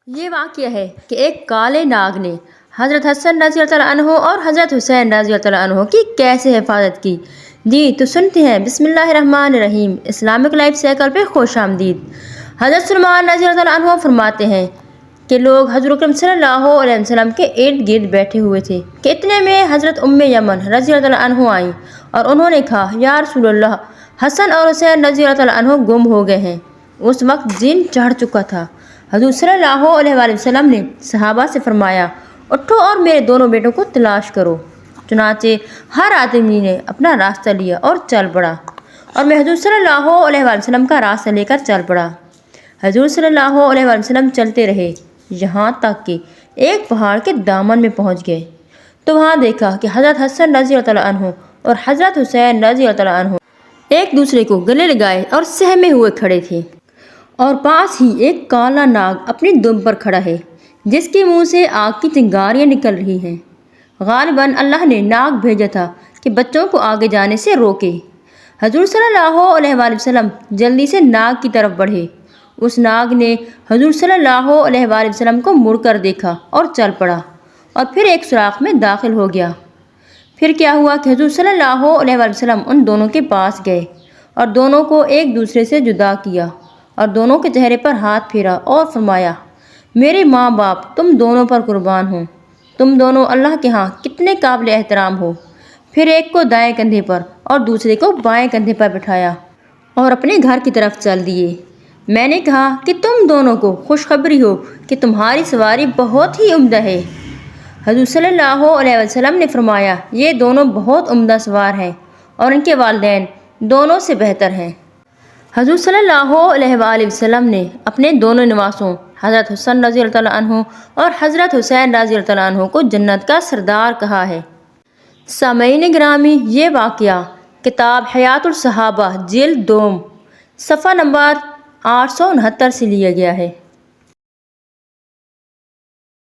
یہ واقعہ ہے کہ ایک کالے ناگ نے حضرت حسن رضی اللہ عنہ اور حضرت حسین رضی اللہ عنہ کی کیسے حفاظت کی۔ جی تو سنتے ہیں، بسم اللہ الرحمن الرحیم۔ اسلامک لائف سائیکل پہ خوش آمدید۔ حضرت سلمان رضی اللہ عنہ فرماتے ہیں کہ لوگ حضور اکرم صلی اللہ علیہ وسلم کے ارد گرد بیٹھے ہوئے تھے کہ اتنے میں حضرت یمن رضی اللہ عنہ آئیں اور انہوں نے کہا، یا رسول اللہ، حسن اور حسین رضی اللہ عنہ گم ہو گئے ہیں۔ اس وقت دن چڑھ چکا تھا۔ حضور صلی اللہ علیہ وآلہ وسلم نے صحابہ سے فرمایا، اٹھو اور میرے دونوں بیٹوں کو تلاش کرو۔ چنانچہ ہر آدمی نے اپنا راستہ لیا اور چل پڑا، اور میں حضور صلی اللہ علیہ وآلہ وسلم کا راستہ لے کر چل پڑا۔ حضور صلی اللہ علیہ وآلہ وسلم چلتے رہے یہاں تک کہ ایک پہاڑ کے دامن میں پہنچ گئے، تو وہاں دیکھا کہ حضرت حسن رضی اللہ عنہ اور حضرت حسین رضی اللہ عنہ ایک دوسرے کو گلے لگائے اور سہمے ہوئے کھڑے تھے، اور پاس ہی ایک کالا ناگ اپنی دم پر کھڑا ہے جس کے منہ سے آگ کی چنگاریاں نکل رہی ہیں۔ غالباً اللہ نے ناگ بھیجا تھا کہ بچوں کو آگے جانے سے روکے۔ حضور صلی اللہ علیہ وآلہ وسلم جلدی سے ناگ کی طرف بڑھے۔ اس ناگ نے حضور صلی اللہ علیہ وآلہ وسلم کو مڑ کر دیکھا اور چل پڑا، اور پھر ایک سوراخ میں داخل ہو گیا۔ پھر کیا ہوا کہ حضور صلی اللہ علیہ وآلہ وسلم ان دونوں کے پاس گئے اور دونوں کو ایک دوسرے سے جدا کیا، اور دونوں کے چہرے پر ہاتھ پھیرا اور فرمایا، میرے ماں باپ تم دونوں پر قربان ہوں، تم دونوں اللہ کے ہاں کتنے قابل احترام ہو۔ پھر ایک کو دائیں کندھے پر اور دوسرے کو بائیں کندھے پر بٹھایا اور اپنے گھر کی طرف چل دیے۔ میں نے کہا کہ تم دونوں کو خوشخبری ہو کہ تمہاری سواری بہت ہی عمدہ ہے۔ حضور صلی اللہ علیہ وسلم نے فرمایا، یہ دونوں بہت عمدہ سوار ہیں اور ان کے والدین دونوں سے بہتر ہیں۔ حضور صلی اللہ علیہ وآلہ وسلم نے اپنے دونوں نواسوں حضرت حسن رضی اللہ عنہ اور حضرت حسین رضی اللہ عنہ کو جنت کا سردار کہا ہے۔ سامعین گرامی، یہ واقعہ کتاب حیات الصحابہ جلد 2 صفحہ نمبر 869 سے لیا گیا ہے۔